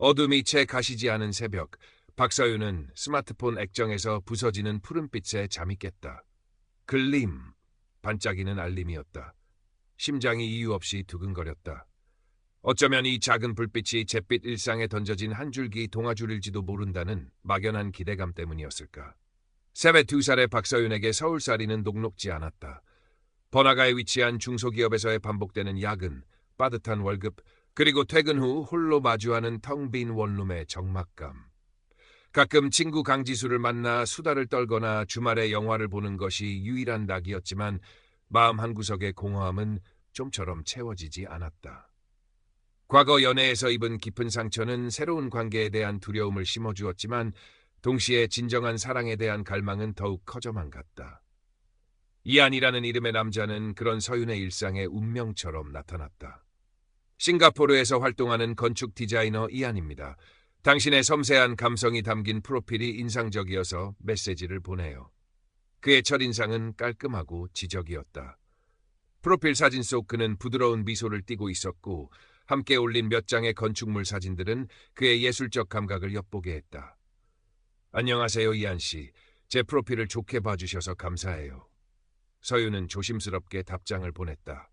어둠이 채 가시지 않은 새벽, 박서윤은 스마트폰 액정에서 부서지는 푸른빛에 잠이 깼다. 글림, 반짝이는 알림이었다. 심장이 이유 없이 두근거렸다. 어쩌면 이 작은 불빛이 잿빛 일상에 던져진 한 줄기 동아줄일지도 모른다는 막연한 기대감 때문이었을까. 새벽 2살의 박서윤에게 서울살이는 녹록지 않았다. 번화가에 위치한 중소기업에서의 반복되는 야근, 빠듯한 월급, 그리고 퇴근 후 홀로 마주하는 텅 빈 원룸의 적막감. 가끔 친구 강지수를 만나 수다를 떨거나 주말에 영화를 보는 것이 유일한 낙이었지만 마음 한구석의 공허함은 좀처럼 채워지지 않았다. 과거 연애에서 입은 깊은 상처는 새로운 관계에 대한 두려움을 심어주었지만 동시에 진정한 사랑에 대한 갈망은 더욱 커져만 갔다. 이안이라는 이름의 남자는 그런 서윤의 일상에 운명처럼 나타났다. 싱가포르에서 활동하는 건축 디자이너 이안입니다. 당신의 섬세한 감성이 담긴 프로필이 인상적이어서 메시지를 보내요. 그의 첫인상은 깔끔하고 지적이었다. 프로필 사진 속 그는 부드러운 미소를 띠고 있었고 함께 올린 몇 장의 건축물 사진들은 그의 예술적 감각을 엿보게 했다. 안녕하세요, 이안 씨. 제 프로필을 좋게 봐주셔서 감사해요. 서윤은 조심스럽게 답장을 보냈다.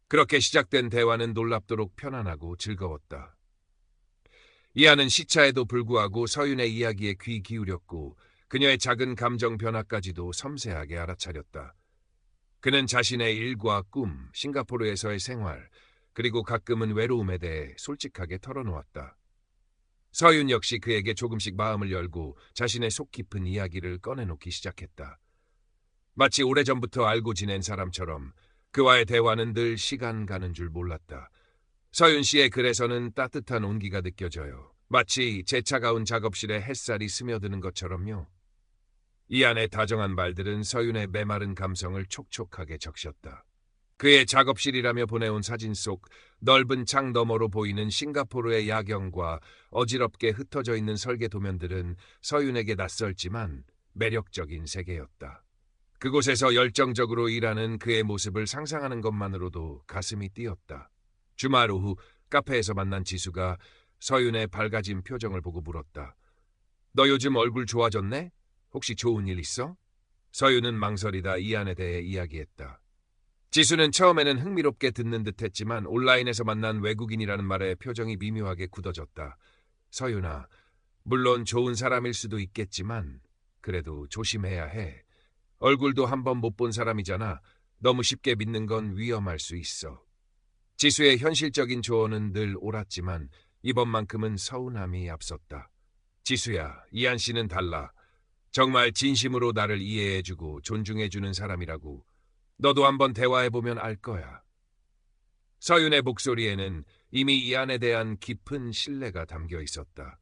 그렇게 시작된 대화는 놀랍도록 편안하고 즐거웠다. 이안은 시차에도 불구하고 서윤의 이야기에 귀 기울였고 그녀의 작은 감정 변화까지도 섬세하게 알아차렸다. 그는 자신의 일과 꿈, 싱가포르에서의 생활, 그리고 가끔은 외로움에 대해 솔직하게 털어놓았다. 서윤 역시 그에게 조금씩 마음을 열고 자신의 속 깊은 이야기를 꺼내놓기 시작했다. 마치 오래전부터 알고 지낸 사람처럼 그와의 대화는 늘 시간 가는 줄 몰랐다. 서윤 씨의 글에서는 따뜻한 온기가 느껴져요. 마치 제 차가운 작업실에 햇살이 스며드는 것처럼요. 이 안의 다정한 말들은 서윤의 메마른 감성을 촉촉하게 적셨다. 그의 작업실이라며 보내온 사진 속 넓은 창 너머로 보이는 싱가포르의 야경과 어지럽게 흩어져 있는 설계 도면들은 서윤에게 낯설지만 매력적인 세계였다. 그곳에서 열정적으로 일하는 그의 모습을 상상하는 것만으로도 가슴이 뛰었다. 주말 오후 카페에서 만난 지수가 서윤의 밝아진 표정을 보고 물었다. 너 요즘 얼굴 좋아졌네? 혹시 좋은 일 있어? 서윤은 망설이다 이안에 대해 이야기했다. 지수는 처음에는 흥미롭게 듣는 듯했지만 온라인에서 만난 외국인이라는 말에 표정이 미묘하게 굳어졌다. 서윤아, 물론 좋은 사람일 수도 있겠지만 그래도 조심해야 해. 얼굴도 한 번 못 본 사람이잖아. 너무 쉽게 믿는 건 위험할 수 있어. 지수의 현실적인 조언은 늘 옳았지만 이번만큼은 서운함이 앞섰다. 지수야, 이안 씨는 달라. 정말 진심으로 나를 이해해주고 존중해주는 사람이라고. 너도 한번 대화해보면 알 거야. 서윤의 목소리에는 이미 이안에 대한 깊은 신뢰가 담겨 있었다.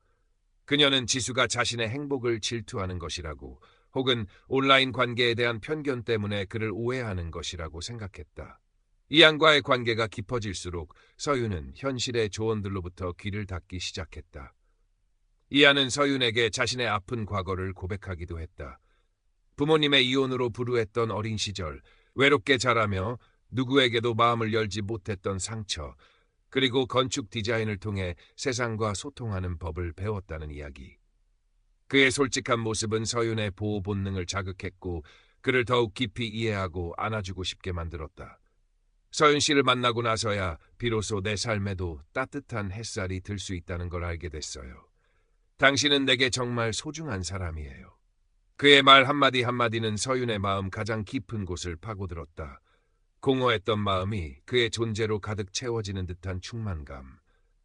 그녀는 지수가 자신의 행복을 질투하는 것이라고 혹은 온라인 관계에 대한 편견 때문에 그를 오해하는 것이라고 생각했다. 이안과의 관계가 깊어질수록 서윤은 현실의 조언들로부터 귀를 닫기 시작했다. 이안은 서윤에게 자신의 아픈 과거를 고백하기도 했다. 부모님의 이혼으로 불우했던 어린 시절, 외롭게 자라며 누구에게도 마음을 열지 못했던 상처, 그리고 건축 디자인을 통해 세상과 소통하는 법을 배웠다는 이야기. 그의 솔직한 모습은 서윤의 보호 본능을 자극했고 그를 더욱 깊이 이해하고 안아주고 싶게 만들었다. 서윤 씨를 만나고 나서야 비로소 내 삶에도 따뜻한 햇살이 들 수 있다는 걸 알게 됐어요. 당신은 내게 정말 소중한 사람이에요. 그의 말 한마디 한마디는 서윤의 마음 가장 깊은 곳을 파고들었다. 공허했던 마음이 그의 존재로 가득 채워지는 듯한 충만감.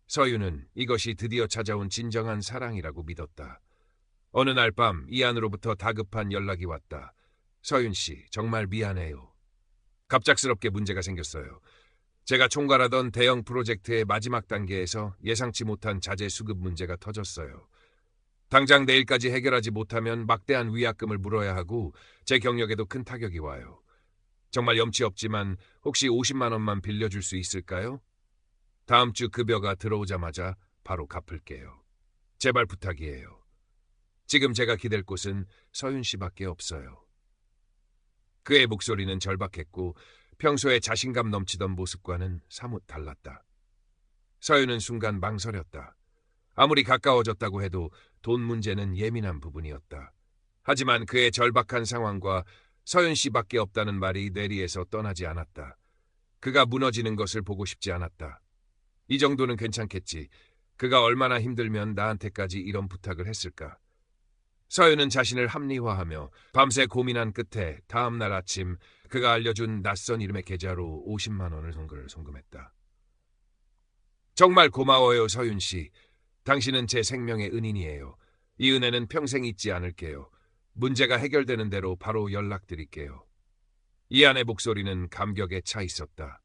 서윤은 이것이 드디어 찾아온 진정한 사랑이라고 믿었다. 어느 날 밤 이안으로부터 다급한 연락이 왔다. 서윤 씨, 정말 미안해요. 갑작스럽게 문제가 생겼어요. 제가 총괄하던 대형 프로젝트의 마지막 단계에서 예상치 못한 자재 수급 문제가 터졌어요. 당장 내일까지 해결하지 못하면 막대한 위약금을 물어야 하고 제 경력에도 큰 타격이 와요. 정말 염치 없지만 혹시 50만 원만 빌려줄 수 있을까요? 다음 주 급여가 들어오자마자 바로 갚을게요. 제발 부탁이에요. 지금 제가 기댈 곳은 서윤 씨밖에 없어요. 그의 목소리는 절박했고 평소에 자신감 넘치던 모습과는 사뭇 달랐다. 서윤은 순간 망설였다. 아무리 가까워졌다고 해도 돈 문제는 예민한 부분이었다. 하지만 그의 절박한 상황과 서윤 씨밖에 없다는 말이 뇌리에서 떠나지 않았다. 그가 무너지는 것을 보고 싶지 않았다. 이 정도는 괜찮겠지. 그가 얼마나 힘들면 나한테까지 이런 부탁을 했을까. 서윤은 자신을 합리화하며 밤새 고민한 끝에 다음 날 아침 그가 알려준 낯선 이름의 계좌로 50만 원을 송금했다. 정말 고마워요, 서윤 씨. 당신은 제 생명의 은인이에요. 이 은혜는 평생 잊지 않을게요. 문제가 해결되는 대로 바로 연락드릴게요. 이안의 목소리는 감격에 차 있었다.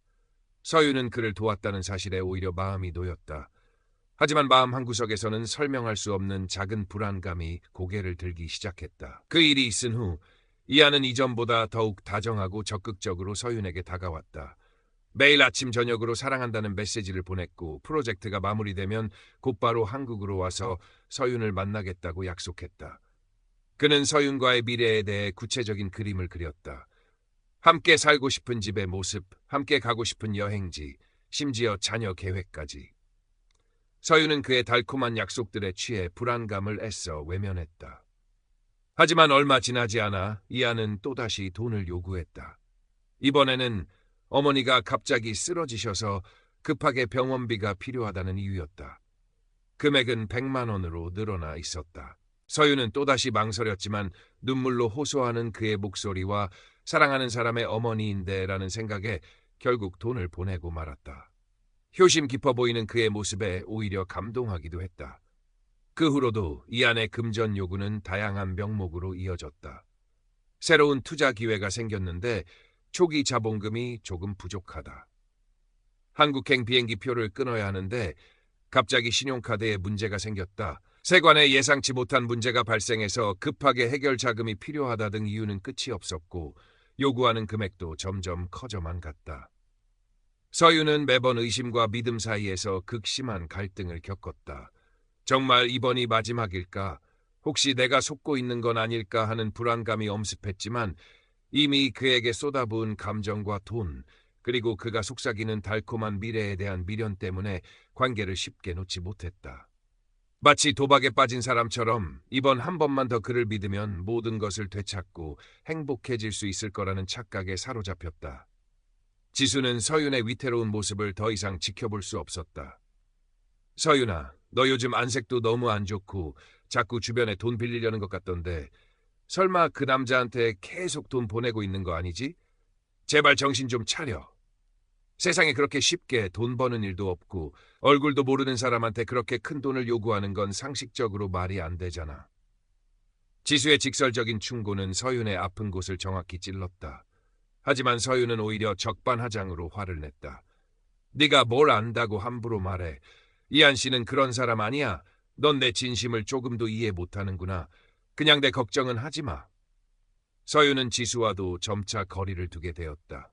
서윤은 그를 도왔다는 사실에 오히려 마음이 놓였다. 하지만 마음 한구석에서는 설명할 수 없는 작은 불안감이 고개를 들기 시작했다. 그 일이 있은 후 이안은 이전보다 더욱 다정하고 적극적으로 서윤에게 다가왔다. 매일 아침 저녁으로 사랑한다는 메시지를 보냈고 프로젝트가 마무리되면 곧바로 한국으로 와서 서윤을 만나겠다고 약속했다. 그는 서윤과의 미래에 대해 구체적인 그림을 그렸다. 함께 살고 싶은 집의 모습, 함께 가고 싶은 여행지, 심지어 자녀 계획까지. 서윤은 그의 달콤한 약속들에 취해 불안감을 애써 외면했다. 하지만 얼마 지나지 않아 이안은 또다시 돈을 요구했다. 이번에는 어머니가 갑자기 쓰러지셔서 급하게 병원비가 필요하다는 이유였다. 금액은 100만 원으로 늘어나 있었다. 서윤은 또다시 망설였지만 눈물로 호소하는 그의 목소리와 사랑하는 사람의 어머니인데라는 생각에 결국 돈을 보내고 말았다. 효심 깊어 보이는 그의 모습에 오히려 감동하기도 했다. 그 후로도 이안의 금전 요구는 다양한 명목으로 이어졌다. 새로운 투자 기회가 생겼는데 초기 자본금이 조금 부족하다. 한국행 비행기표를 끊어야 하는데 갑자기 신용카드에 문제가 생겼다. 세관에 예상치 못한 문제가 발생해서 급하게 해결 자금이 필요하다 등 이유는 끝이 없었고 요구하는 금액도 점점 커져만 갔다. 서윤은 매번 의심과 믿음 사이에서 극심한 갈등을 겪었다. 정말 이번이 마지막일까? 혹시 내가 속고 있는 건 아닐까 하는 불안감이 엄습했지만 이미 그에게 쏟아부은 감정과 돈, 그리고 그가 속삭이는 달콤한 미래에 대한 미련 때문에 관계를 쉽게 놓지 못했다. 마치 도박에 빠진 사람처럼 이번 한 번만 더 그를 믿으면 모든 것을 되찾고 행복해질 수 있을 거라는 착각에 사로잡혔다. 지수는 서윤의 위태로운 모습을 더 이상 지켜볼 수 없었다. 서윤아, 너 요즘 안색도 너무 안 좋고 자꾸 주변에 돈 빌리려는 것 같던데 설마 그 남자한테 계속 돈 보내고 있는 거 아니지? 제발 정신 좀 차려. 세상에 그렇게 쉽게 돈 버는 일도 없고 얼굴도 모르는 사람한테 그렇게 큰 돈을 요구하는 건 상식적으로 말이 안 되잖아. 지수의 직설적인 충고는 서윤의 아픈 곳을 정확히 찔렀다. 하지만 서윤은 오히려 적반하장으로 화를 냈다. 네가 뭘 안다고 함부로 말해. 이한 씨는 그런 사람 아니야. 넌 내 진심을 조금도 이해 못하는구나. 그냥 내 걱정은 하지 마. 서윤은 지수와도 점차 거리를 두게 되었다.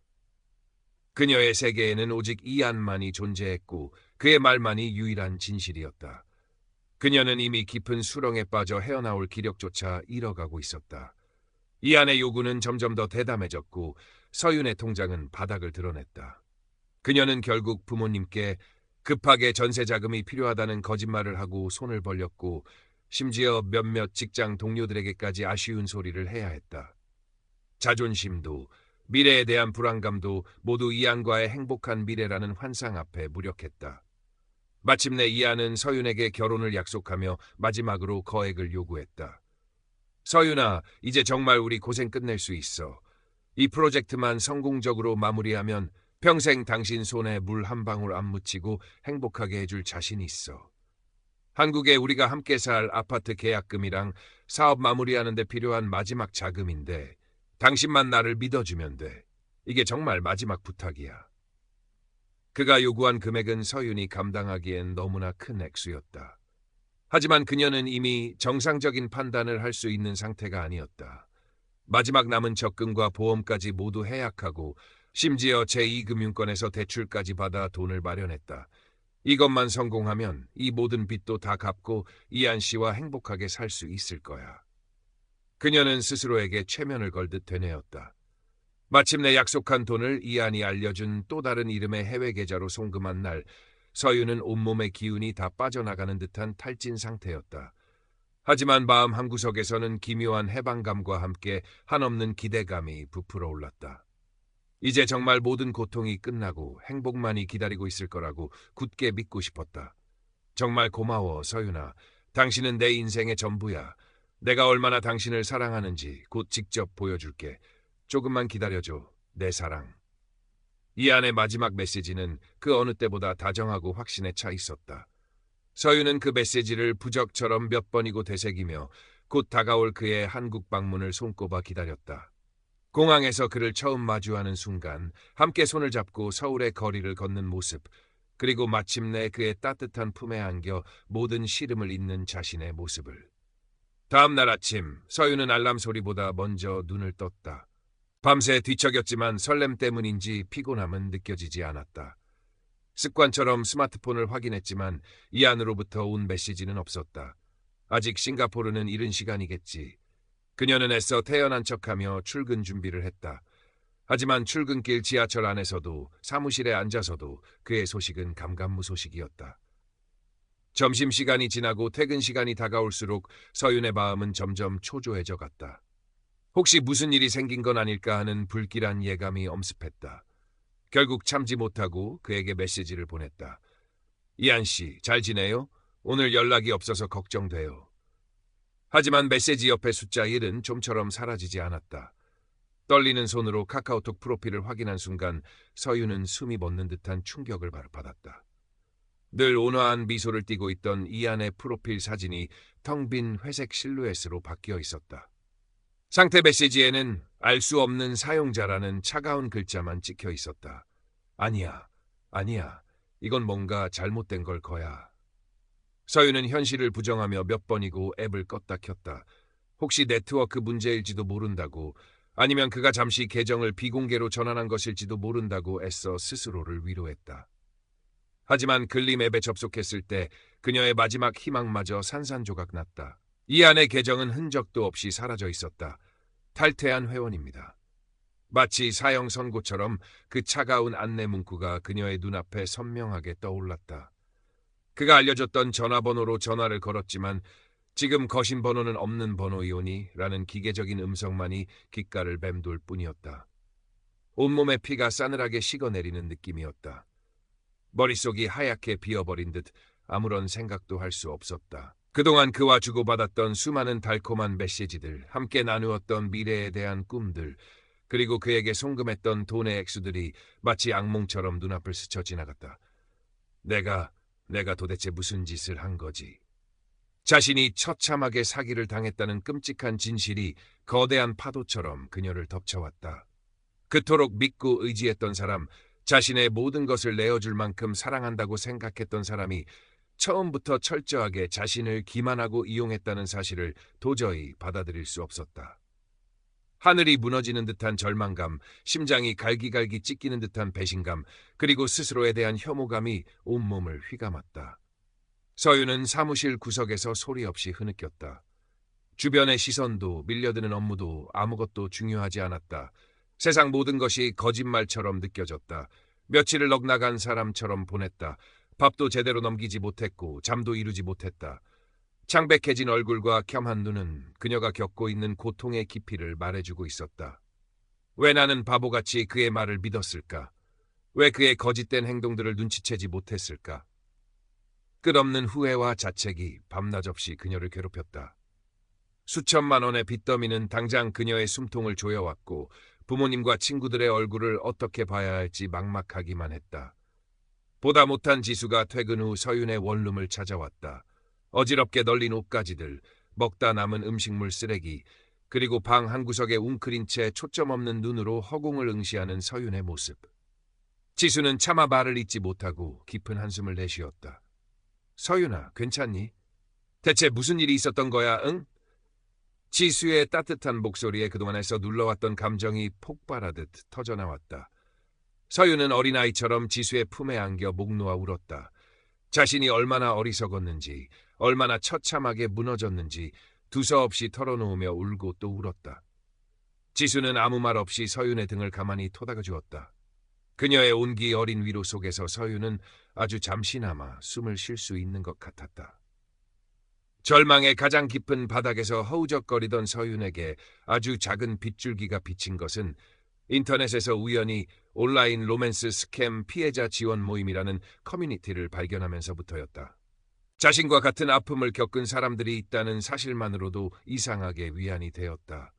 그녀의 세계에는 오직 이안만이 존재했고 그의 말만이 유일한 진실이었다. 그녀는 이미 깊은 수렁에 빠져 헤어나올 기력조차 잃어가고 있었다. 이안의 요구는 점점 더 대담해졌고 서윤의 통장은 바닥을 드러냈다. 그녀는 결국 부모님께 급하게 전세 자금이 필요하다는 거짓말을 하고 손을 벌렸고 심지어 몇몇 직장 동료들에게까지 아쉬운 소리를 해야 했다. 자존심도 미래에 대한 불안감도 모두 이안과의 행복한 미래라는 환상 앞에 무력했다. 마침내 이안은 서윤에게 결혼을 약속하며 마지막으로 거액을 요구했다. 서윤아, 이제 정말 우리 고생 끝낼 수 있어. 이 프로젝트만 성공적으로 마무리하면 평생 당신 손에 물 한 방울 안 묻히고 행복하게 해줄 자신 있어. 한국에 우리가 함께 살 아파트 계약금이랑 사업 마무리하는 데 필요한 마지막 자금인데 당신만 나를 믿어주면 돼. 이게 정말 마지막 부탁이야. 그가 요구한 금액은 서윤이 감당하기엔 너무나 큰 액수였다. 하지만 그녀는 이미 정상적인 판단을 할 수 있는 상태가 아니었다. 마지막 남은 적금과 보험까지 모두 해약하고 심지어 제2금융권에서 대출까지 받아 돈을 마련했다. 이것만 성공하면 이 모든 빚도 다 갚고 이안 씨와 행복하게 살 수 있을 거야. 그녀는 스스로에게 최면을 걸듯 되뇌었다. 마침내 약속한 돈을 이안이 알려준 또 다른 이름의 해외 계좌로 송금한 날 서윤은 온몸의 기운이 다 빠져나가는 듯한 탈진 상태였다. 하지만 마음 한구석에서는 기묘한 해방감과 함께 한없는 기대감이 부풀어 올랐다. 이제 정말 모든 고통이 끝나고 행복만이 기다리고 있을 거라고 굳게 믿고 싶었다. 정말 고마워, 서윤아. 당신은 내 인생의 전부야. 내가 얼마나 당신을 사랑하는지 곧 직접 보여줄게. 조금만 기다려줘, 내 사랑. 이 안의 마지막 메시지는 그 어느 때보다 다정하고 확신에 차 있었다. 서윤은 그 메시지를 부적처럼 몇 번이고 되새기며 곧 다가올 그의 한국 방문을 손꼽아 기다렸다. 공항에서 그를 처음 마주하는 순간 함께 손을 잡고 서울의 거리를 걷는 모습, 그리고 마침내 그의 따뜻한 품에 안겨 모든 시름을 잊는 자신의 모습을. 다음 날 아침, 서윤은 알람 소리보다 먼저 눈을 떴다. 밤새 뒤척였지만 설렘 때문인지 피곤함은 느껴지지 않았다. 습관처럼 스마트폰을 확인했지만 이 안으로부터 온 메시지는 없었다. 아직 싱가포르는 이른 시간이겠지. 그녀는 애써 태연한 척하며 출근 준비를 했다. 하지만 출근길 지하철 안에서도 사무실에 앉아서도 그의 소식은 감감무소식이었다. 점심시간이 지나고 퇴근 시간이 다가올수록 서윤의 마음은 점점 초조해져 갔다. 혹시 무슨 일이 생긴 건 아닐까 하는 불길한 예감이 엄습했다. 결국 참지 못하고 그에게 메시지를 보냈다. 이한 씨, 잘 지내요? 오늘 연락이 없어서 걱정돼요. 하지만 메시지 옆의 숫자 1은 좀처럼 사라지지 않았다. 떨리는 손으로 카카오톡 프로필을 확인한 순간 서윤은 숨이 멎는 듯한 충격을 받았다. 늘 온화한 미소를 띠고 있던 이안의 프로필 사진이 텅 빈 회색 실루엣으로 바뀌어 있었다. 상태 메시지에는 알 수 없는 사용자라는 차가운 글자만 찍혀 있었다. 아니야, 아니야. 이건 뭔가 잘못된 걸 거야. 서윤은 현실을 부정하며 몇 번이고 앱을 껐다 켰다. 혹시 네트워크 문제일지도 모른다고, 아니면 그가 잠시 계정을 비공개로 전환한 것일지도 모른다고 애써 스스로를 위로했다. 하지만 글림 앱에 접속했을 때 그녀의 마지막 희망마저 산산조각 났다. 이 안의 계정은 흔적도 없이 사라져 있었다. 탈퇴한 회원입니다. 마치 사형 선고처럼 그 차가운 안내 문구가 그녀의 눈앞에 선명하게 떠올랐다. 그가 알려줬던 전화번호로 전화를 걸었지만 지금 거신 번호는 없는 번호이오니 라는 기계적인 음성만이 귓가를 맴돌 뿐이었다. 온몸의 피가 싸늘하게 식어내리는 느낌이었다. 머릿속이 하얗게 비어버린 듯 아무런 생각도 할 수 없었다. 그동안 그와 주고받았던 수많은 달콤한 메시지들, 함께 나누었던 미래에 대한 꿈들, 그리고 그에게 송금했던 돈의 액수들이 마치 악몽처럼 눈앞을 스쳐 지나갔다. 내가 도대체 무슨 짓을 한 거지? 자신이 처참하게 사기를 당했다는 끔찍한 진실이 거대한 파도처럼 그녀를 덮쳐왔다. 그토록 믿고 의지했던 사람, 자신의 모든 것을 내어줄 만큼 사랑한다고 생각했던 사람이 처음부터 철저하게 자신을 기만하고 이용했다는 사실을 도저히 받아들일 수 없었다. 하늘이 무너지는 듯한 절망감, 심장이 갈기갈기 찢기는 듯한 배신감, 그리고 스스로에 대한 혐오감이 온몸을 휘감았다. 서윤은 사무실 구석에서 소리 없이 흐느꼈다. 주변의 시선도 밀려드는 업무도 아무것도 중요하지 않았다. 세상 모든 것이 거짓말처럼 느껴졌다. 며칠을 넋나간 사람처럼 보냈다. 밥도 제대로 넘기지 못했고 잠도 이루지 못했다. 창백해진 얼굴과 겸한 눈은 그녀가 겪고 있는 고통의 깊이를 말해주고 있었다. 왜 나는 바보같이 그의 말을 믿었을까? 왜 그의 거짓된 행동들을 눈치채지 못했을까? 끝없는 후회와 자책이 밤낮 없이 그녀를 괴롭혔다. 수천만 원의 빚더미는 당장 그녀의 숨통을 조여왔고 부모님과 친구들의 얼굴을 어떻게 봐야 할지 막막하기만 했다. 보다 못한 지수가 퇴근 후 서윤의 원룸을 찾아왔다. 어지럽게 널린 옷가지들, 먹다 남은 음식물 쓰레기, 그리고 방 한구석에 웅크린 채 초점 없는 눈으로 허공을 응시하는 서윤의 모습. 지수는 차마 말을 잇지 못하고 깊은 한숨을 내쉬었다. 서윤아, 괜찮니? 대체 무슨 일이 있었던 거야, 응? 지수의 따뜻한 목소리에 그동안에서 눌러왔던 감정이 폭발하듯 터져나왔다. 서윤은 어린아이처럼 지수의 품에 안겨 목 놓아 울었다. 자신이 얼마나 어리석었는지, 얼마나 처참하게 무너졌는지 두서없이 털어놓으며 울고 또 울었다. 지수는 아무 말 없이 서윤의 등을 가만히 토닥여 주었다. 그녀의 온기 어린 위로 속에서 서유는 아주 잠시나마 숨을 쉴 수 있는 것 같았다. 절망의 가장 깊은 바닥에서 허우적거리던 서윤에게 아주 작은 빗줄기가 비친 것은 인터넷에서 우연히 온라인 로맨스 스캠 피해자 지원 모임이라는 커뮤니티를 발견하면서부터였다. 자신과 같은 아픔을 겪은 사람들이 있다는 사실만으로도 이상하게 위안이 되었다.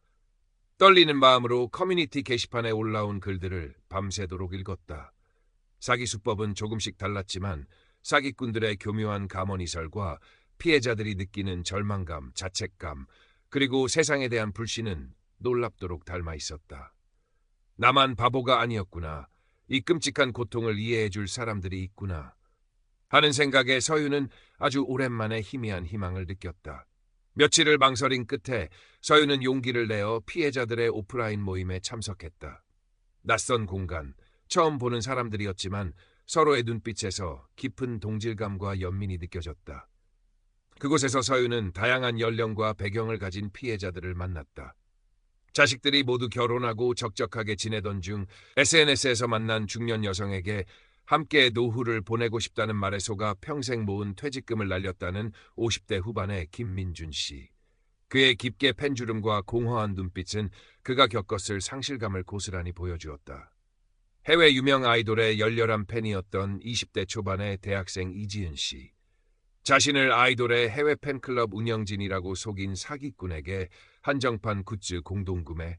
떨리는 마음으로 커뮤니티 게시판에 올라온 글들을 밤새도록 읽었다. 사기 수법은 조금씩 달랐지만 사기꾼들의 교묘한 감언이설과 피해자들이 느끼는 절망감, 자책감, 그리고 세상에 대한 불신은 놀랍도록 닮아 있었다. 나만 바보가 아니었구나. 이 끔찍한 고통을 이해해 줄 사람들이 있구나. 하는 생각에 서유는 아주 오랜만에 희미한 희망을 느꼈다. 며칠을 망설인 끝에 서유는 용기를 내어 피해자들의 오프라인 모임에 참석했다. 낯선 공간, 처음 보는 사람들이었지만 서로의 눈빛에서 깊은 동질감과 연민이 느껴졌다. 그곳에서 서유는 다양한 연령과 배경을 가진 피해자들을 만났다. 자식들이 모두 결혼하고 적적하게 지내던 중 SNS에서 만난 중년 여성에게 함께 노후를 보내고 싶다는 말에 속아 평생 모은 퇴직금을 날렸다는 50대 후반의 김민준 씨. 그의 깊게 팬주름과 공허한 눈빛은 그가 겪었을 상실감을 고스란히 보여주었다. 해외 유명 아이돌의 열렬한 팬이었던 20대 초반의 대학생 이지은 씨. 자신을 아이돌의 해외 팬클럽 운영진이라고 속인 사기꾼에게 한정판 굿즈 공동구매,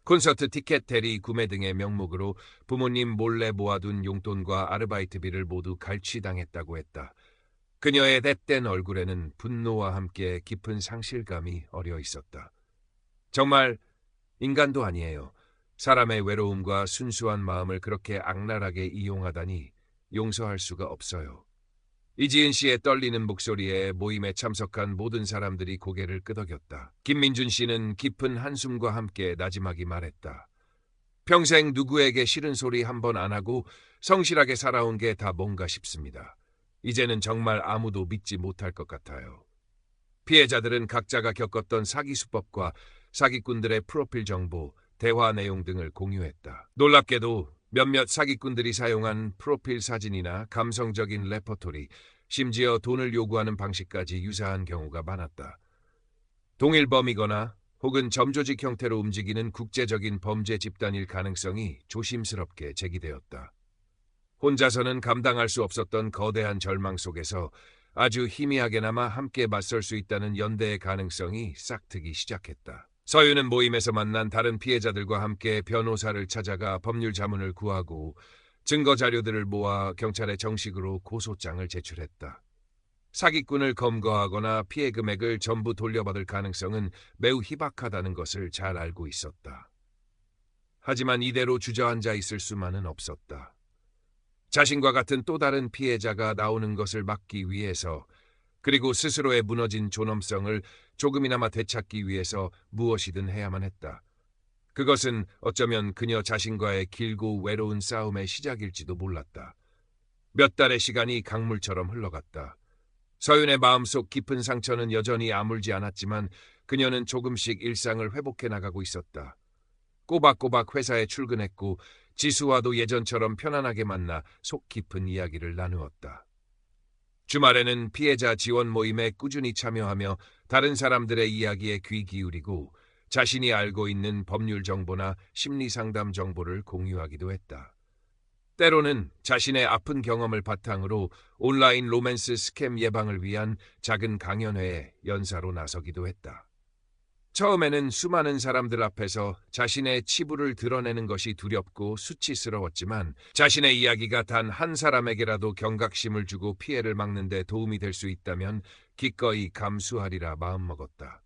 콘서트 티켓 대리 구매 등의 명목으로 부모님 몰래 모아둔 용돈과 아르바이트비를 모두 갈취당했다고 했다. 그녀의 앳된 얼굴에는 분노와 함께 깊은 상실감이 어려 있었다. 정말 인간도 아니에요. 사람의 외로움과 순수한 마음을 그렇게 악랄하게 이용하다니 용서할 수가 없어요. 이지은 씨의 떨리는 목소리에 모임에 참석한 모든 사람들이 고개를 끄덕였다. 김민준 씨는 깊은 한숨과 함께 나지막이 말했다. 평생 누구에게 싫은 소리 한 번 안 하고 성실하게 살아온 게 다 뭔가 싶습니다. 이제는 정말 아무도 믿지 못할 것 같아요. 피해자들은 각자가 겪었던 사기 수법과 사기꾼들의 프로필 정보, 대화 내용 등을 공유했다. 놀랍게도 몇몇 사기꾼들이 사용한 프로필 사진이나 감성적인 레퍼토리, 심지어 돈을 요구하는 방식까지 유사한 경우가 많았다. 동일범이거나 혹은 점조직 형태로 움직이는 국제적인 범죄 집단일 가능성이 조심스럽게 제기되었다. 혼자서는 감당할 수 없었던 거대한 절망 속에서 아주 희미하게나마 함께 맞설 수 있다는 연대의 가능성이 싹트기 시작했다. 서유는 모임에서 만난 다른 피해자들과 함께 변호사를 찾아가 법률 자문을 구하고 증거 자료들을 모아 경찰에 정식으로 고소장을 제출했다. 사기꾼을 검거하거나 피해 금액을 전부 돌려받을 가능성은 매우 희박하다는 것을 잘 알고 있었다. 하지만 이대로 주저앉아 있을 수만은 없었다. 자신과 같은 또 다른 피해자가 나오는 것을 막기 위해서, 그리고 스스로의 무너진 존엄성을 조금이나마 되찾기 위해서 무엇이든 해야만 했다. 그것은 어쩌면 그녀 자신과의 길고 외로운 싸움의 시작일지도 몰랐다. 몇 달의 시간이 강물처럼 흘러갔다. 서윤의 마음속 깊은 상처는 여전히 아물지 않았지만 그녀는 조금씩 일상을 회복해 나가고 있었다. 꼬박꼬박 회사에 출근했고 지수와도 예전처럼 편안하게 만나 속 깊은 이야기를 나누었다. 주말에는 피해자 지원 모임에 꾸준히 참여하며 다른 사람들의 이야기에 귀 기울이고 자신이 알고 있는 법률 정보나 심리 상담 정보를 공유하기도 했다. 때로는 자신의 아픈 경험을 바탕으로 온라인 로맨스 스캠 예방을 위한 작은 강연회에 연사로 나서기도 했다. 처음에는 수많은 사람들 앞에서 자신의 치부를 드러내는 것이 두렵고 수치스러웠지만 자신의 이야기가 단 한 사람에게라도 경각심을 주고 피해를 막는 데 도움이 될 수 있다면 기꺼이 감수하리라 마음먹었다.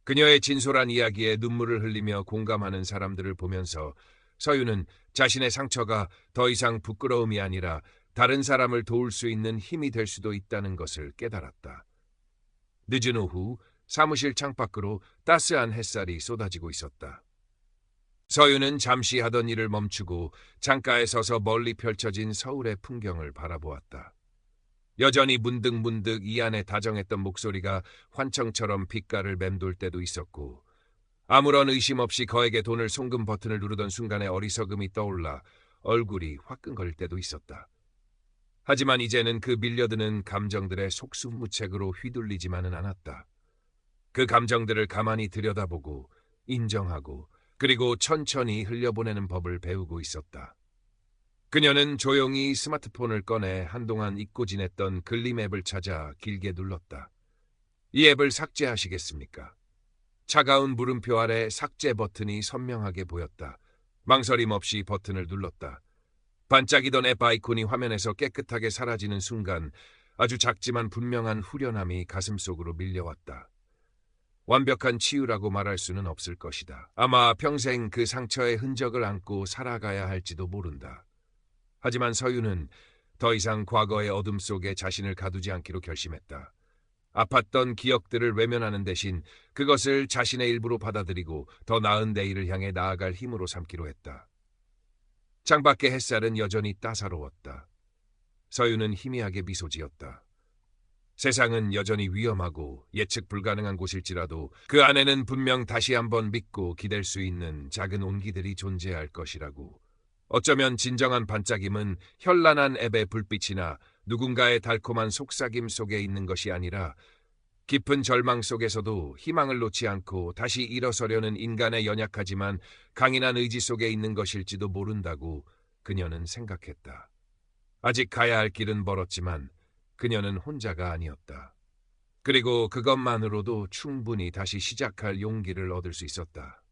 그녀의 진솔한 이야기에 눈물을 흘리며 공감하는 사람들을 보면서 서유는 자신의 상처가 더 이상 부끄러움이 아니라 다른 사람을 도울 수 있는 힘이 될 수도 있다는 것을 깨달았다. 늦은 오후 사무실 창밖으로 따스한 햇살이 쏟아지고 있었다. 서유는 잠시 하던 일을 멈추고 창가에 서서 멀리 펼쳐진 서울의 풍경을 바라보았다. 여전히 문득문득 이 안에 다정했던 목소리가 환청처럼 빛깔을 맴돌 때도 있었고 아무런 의심 없이 거액의 돈을 송금 버튼을 누르던 순간의 어리석음이 떠올라 얼굴이 화끈거릴 때도 있었다. 하지만 이제는 그 밀려드는 감정들의 속수무책으로 휘둘리지만은 않았다. 그 감정들을 가만히 들여다보고 인정하고 그리고 천천히 흘려보내는 법을 배우고 있었다. 그녀는 조용히 스마트폰을 꺼내 한동안 잊고 지냈던 글림 앱을 찾아 길게 눌렀다. 이 앱을 삭제하시겠습니까? 차가운 물음표 아래 삭제 버튼이 선명하게 보였다. 망설임 없이 버튼을 눌렀다. 반짝이던 앱 아이콘이 화면에서 깨끗하게 사라지는 순간 아주 작지만 분명한 후련함이 가슴속으로 밀려왔다. 완벽한 치유라고 말할 수는 없을 것이다. 아마 평생 그 상처의 흔적을 안고 살아가야 할지도 모른다. 하지만 서유는 더 이상 과거의 어둠 속에 자신을 가두지 않기로 결심했다. 아팠던 기억들을 외면하는 대신 그것을 자신의 일부로 받아들이고 더 나은 내일을 향해 나아갈 힘으로 삼기로 했다. 창밖의 햇살은 여전히 따사로웠다. 서유는 희미하게 미소 지었다. 세상은 여전히 위험하고 예측 불가능한 곳일지라도 그 안에는 분명 다시 한번 믿고 기댈 수 있는 작은 온기들이 존재할 것이라고. 어쩌면 진정한 반짝임은 현란한 앱의 불빛이나 누군가의 달콤한 속삭임 속에 있는 것이 아니라 깊은 절망 속에서도 희망을 놓지 않고 다시 일어서려는 인간의 연약하지만 강인한 의지 속에 있는 것일지도 모른다고 그녀는 생각했다. 아직 가야 할 길은 멀었지만 그녀는 혼자가 아니었다. 그리고 그것만으로도 충분히 다시 시작할 용기를 얻을 수 있었다.